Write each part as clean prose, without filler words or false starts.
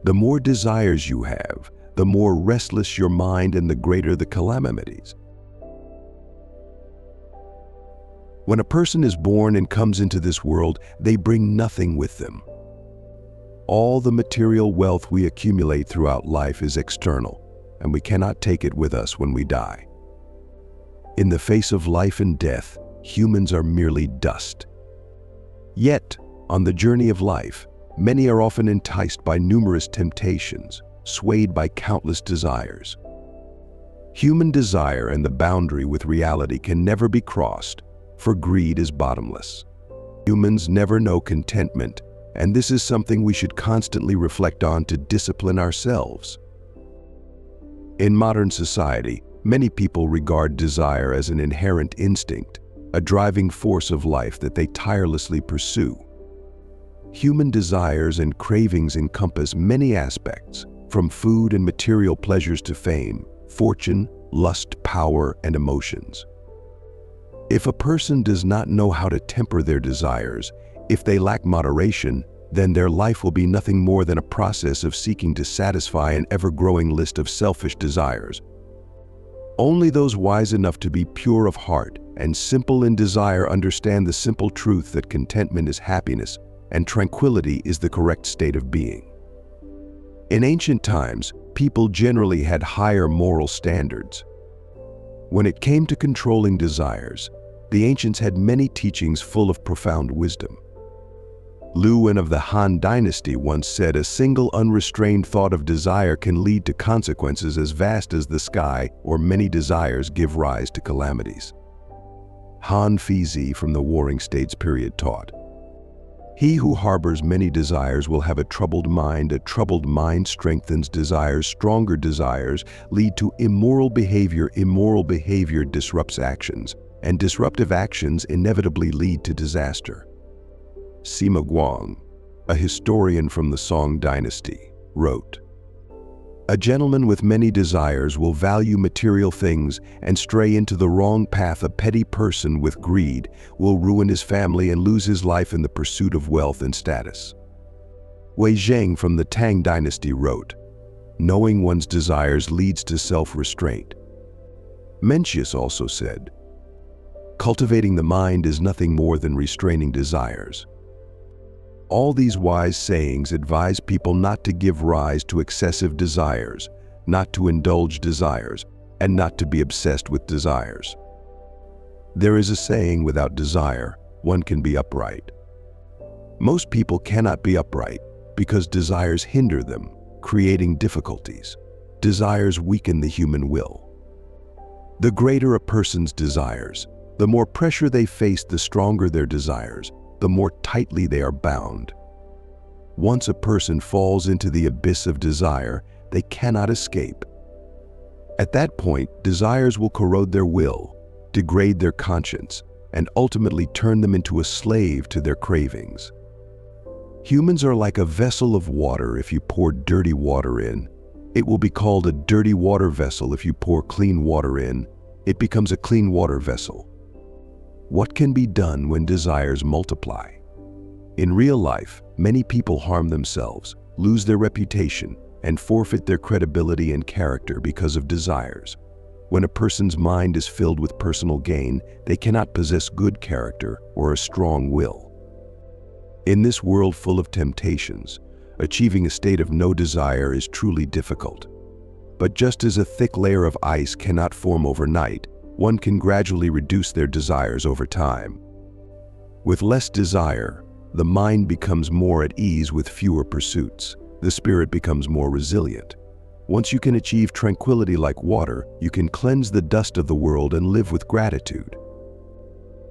The more desires you have, the more restless your mind and the greater the calamities. When a person is born and comes into this world, they bring nothing with them. All the material wealth we accumulate throughout life is external, and we cannot take it with us when we die. In the face of life and death, humans are merely dust. Yet, on the journey of life, many are often enticed by numerous temptations, swayed by countless desires. Human desire and the boundary with reality can never be crossed, for greed is bottomless. Humans never know contentment, and this is something we should constantly reflect on to discipline ourselves. In modern society, many people regard desire as an inherent instinct, a driving force of life that they tirelessly pursue. Human desires and cravings encompass many aspects, from food and material pleasures to fame, fortune, lust, power, and emotions. If a person does not know how to temper their desires, if they lack moderation, then their life will be nothing more than a process of seeking to satisfy an ever-growing list of selfish desires. Only those wise enough to be pure of heart and simple in desire understand the simple truth that contentment is happiness and tranquility is the correct state of being. In ancient times, people generally had higher moral standards. When it came to controlling desires, the ancients had many teachings full of profound wisdom. Luwen of the Han Dynasty once said, "A single unrestrained thought of desire can lead to consequences as vast as the sky, or many desires give rise to calamities." Han Fizi from the Warring States period taught, "He who harbors many desires will have a troubled mind. A troubled mind strengthens desires. Stronger desires lead to immoral behavior. Immoral behavior disrupts actions, and disruptive actions inevitably lead to disaster." Sima Guang, a historian from the Song Dynasty, wrote, "A gentleman with many desires will value material things and stray into the wrong path. A petty person with greed will ruin his family and lose his life in the pursuit of wealth and status." Wei Zheng from the Tang Dynasty wrote, "Knowing one's desires leads to self-restraint." Mencius also said, "Cultivating the mind is nothing more than restraining desires." All these wise sayings advise people not to give rise to excessive desires, not to indulge desires, and not to be obsessed with desires. There is a saying, without desire, one can be upright. Most people cannot be upright because desires hinder them, creating difficulties. Desires weaken the human will. The greater a person's desires, the more pressure they face, the stronger their desires, the more tightly they are bound. Once a person falls into the abyss of desire, they cannot escape. At that point, desires will corrode their will, degrade their conscience, and ultimately turn them into a slave to their cravings. Humans are like a vessel of water. If you pour dirty water in, it will be called a dirty water vessel. If you pour clean water in, it becomes a clean water vessel. What can be done when desires multiply? In real life, many people harm themselves, lose their reputation, and forfeit their credibility and character because of desires. When a person's mind is filled with personal gain, they cannot possess good character or a strong will. In this world full of temptations, achieving a state of no desire is truly difficult. But just as a thick layer of ice cannot form overnight, one can gradually reduce their desires over time. With less desire, the mind becomes more at ease with fewer pursuits. The spirit becomes more resilient. Once you can achieve tranquility like water, you can cleanse the dust of the world and live with gratitude.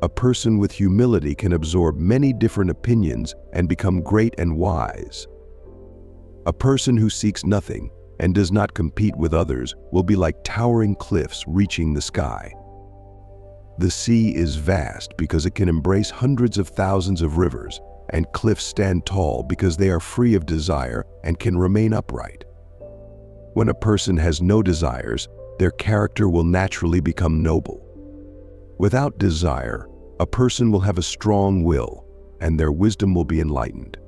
A person with humility can absorb many different opinions and become great and wise. A person who seeks nothing and does not compete with others will be like towering cliffs reaching the sky. The sea is vast because it can embrace hundreds of thousands of rivers, and cliffs stand tall because they are free of desire and can remain upright. When a person has no desires, their character will naturally become noble. Without desire, a person will have a strong will, and their wisdom will be enlightened.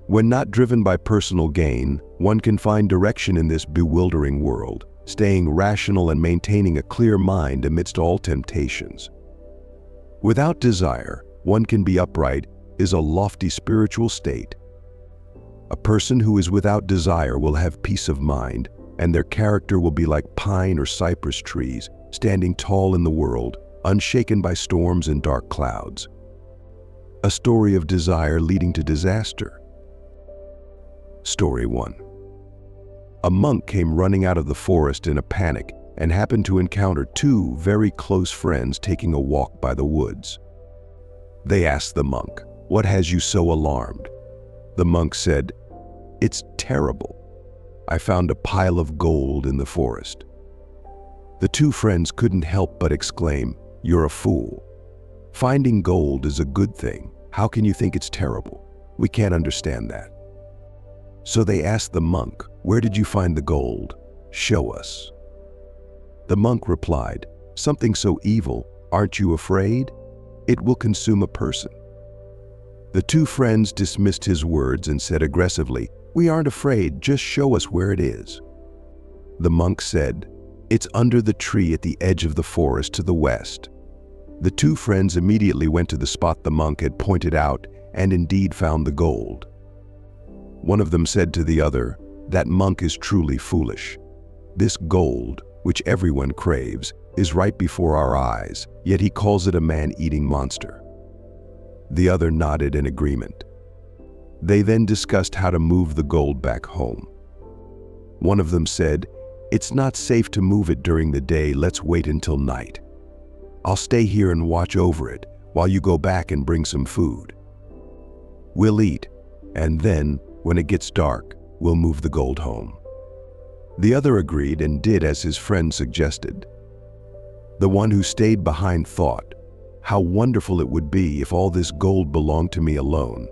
When not driven by personal gain, one can find direction in this bewildering world, staying rational and maintaining a clear mind amidst all temptations. Without desire, one can be upright is a lofty spiritual state. A person who is without desire will have peace of mind, and their character will be like pine or cypress trees, standing tall in the world, unshaken by storms and dark clouds. A story of desire leading to disaster. Story 1. A monk came running out of the forest in a panic and happened to encounter two very close friends taking a walk by the woods. They asked the monk, "What has you so alarmed?" The monk said, "It's terrible. I found a pile of gold in the forest." The two friends couldn't help but exclaim, "You're a fool. Finding gold is a good thing. How can you think it's terrible? We can't understand that." So they asked the monk, "Where did you find the gold? Show us." The monk replied, "Something so evil, aren't you afraid? It will consume a person." The two friends dismissed his words and said aggressively, "We aren't afraid, just show us where it is." The monk said, "It's under the tree at the edge of the forest to the west." The two friends immediately went to the spot the monk had pointed out and indeed found the gold. One of them said to the other, "That monk is truly foolish. This gold, which everyone craves, is right before our eyes, yet he calls it a man-eating monster." The other nodded in agreement. They then discussed how to move the gold back home. One of them said, "It's not safe to move it during the day, let's wait until night. I'll stay here and watch over it while you go back and bring some food. We'll eat, and then, when it gets dark, we'll move the gold home." The other agreed and did as his friend suggested. The one who stayed behind thought, "How wonderful it would be if all this gold belonged to me alone.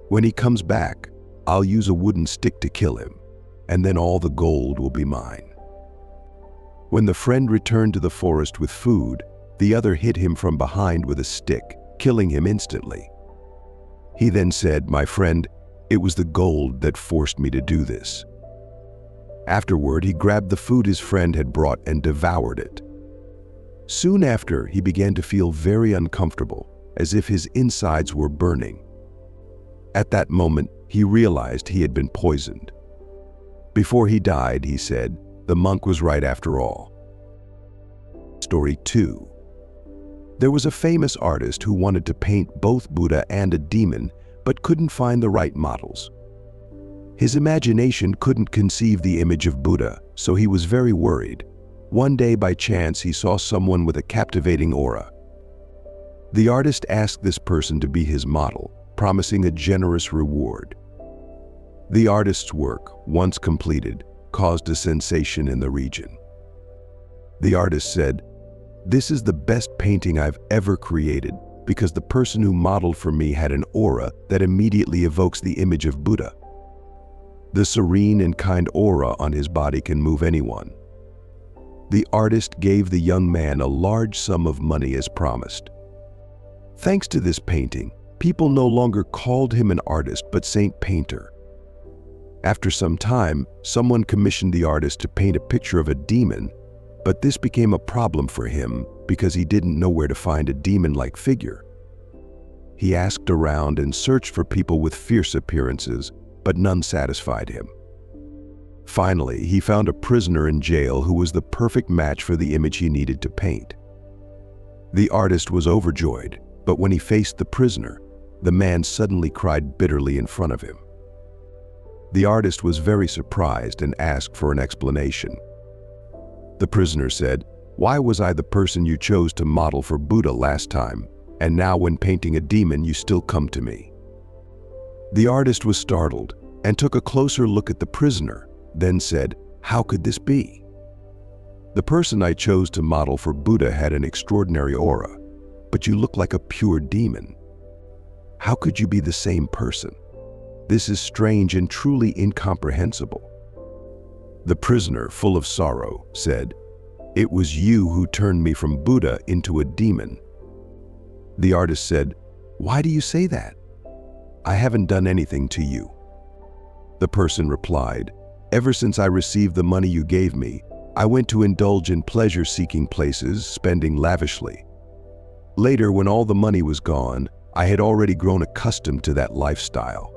When he comes back, I'll use a wooden stick to kill him, and then all the gold will be mine." When the friend returned to the forest with food, the other hit him from behind with a stick, killing him instantly. He then said, "My friend, it was the gold that forced me to do this." Afterward, he grabbed the food his friend had brought and devoured it. Soon after, he began to feel very uncomfortable, as if his insides were burning. At that moment, he realized he had been poisoned. Before he died, he said, "The monk was right after all." Story 2. There was a famous artist who wanted to paint both Buddha and a demon, but couldn't find the right models. His imagination couldn't conceive the image of Buddha, so he was very worried. One day, by chance, he saw someone with a captivating aura. The artist asked this person to be his model, promising a generous reward. The artist's work, once completed, caused a sensation in the region. The artist said, "This is the best painting I've ever created because the person who modeled for me had an aura that immediately evokes the image of Buddha. The serene and kind aura on his body can move anyone." The artist gave the young man a large sum of money as promised. Thanks to this painting, people no longer called him an artist but Saint Painter. After some time, someone commissioned the artist to paint a picture of a demon, but this became a problem for him because he didn't know where to find a demon-like figure. He asked around and searched for people with fierce appearances, but none satisfied him. Finally, he found a prisoner in jail who was the perfect match for the image he needed to paint. The artist was overjoyed, but when he faced the prisoner, the man suddenly cried bitterly in front of him. The artist was very surprised and asked for an explanation. The prisoner said, "Why was I the person you chose to model for Buddha last time, and now when painting a demon you still come to me?" The artist was startled and took a closer look at the prisoner, then said, "How could this be? The person I chose to model for Buddha had an extraordinary aura, but you look like a pure demon. How could you be the same person? This is strange and truly incomprehensible." The prisoner, full of sorrow, said, "It was you who turned me from Buddha into a demon." The artist said, "Why do you say that? "I haven't done anything to you." The person replied, "Ever since I received the money you gave me, I went to indulge in pleasure-seeking places, spending lavishly. Later, when all the money was gone, I had already grown accustomed to that lifestyle.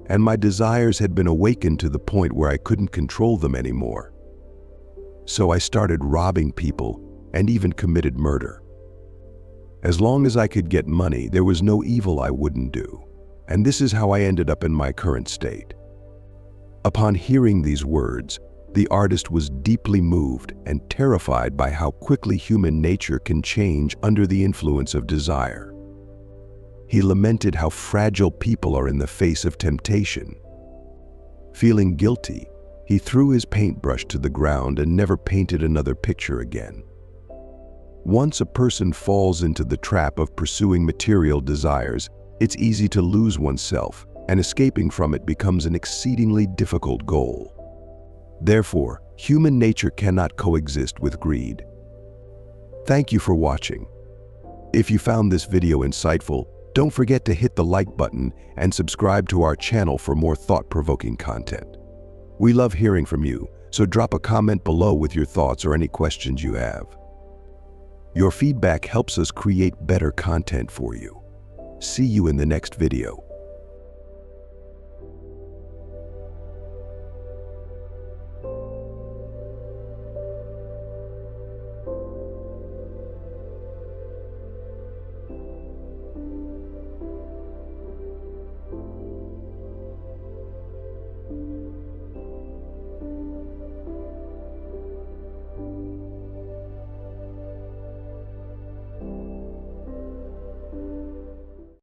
And my desires had been awakened to the point where I couldn't control them anymore. So I started robbing people and even committed murder. As long as I could get money, there was no evil I wouldn't do. And this is how I ended up in my current state." Upon hearing these words, the artist was deeply moved and terrified by how quickly human nature can change under the influence of desire. He lamented how fragile people are in the face of temptation. Feeling guilty, he threw his paintbrush to the ground and never painted another picture again. Once a person falls into the trap of pursuing material desires, it's easy to lose oneself, and escaping from it becomes an exceedingly difficult goal. Therefore, human nature cannot coexist with greed. Thank you for watching. If you found this video insightful, don't forget to hit the like button and subscribe to our channel for more thought-provoking content. We love hearing from you, so drop a comment below with your thoughts or any questions you have. Your feedback helps us create better content for you. See you in the next video.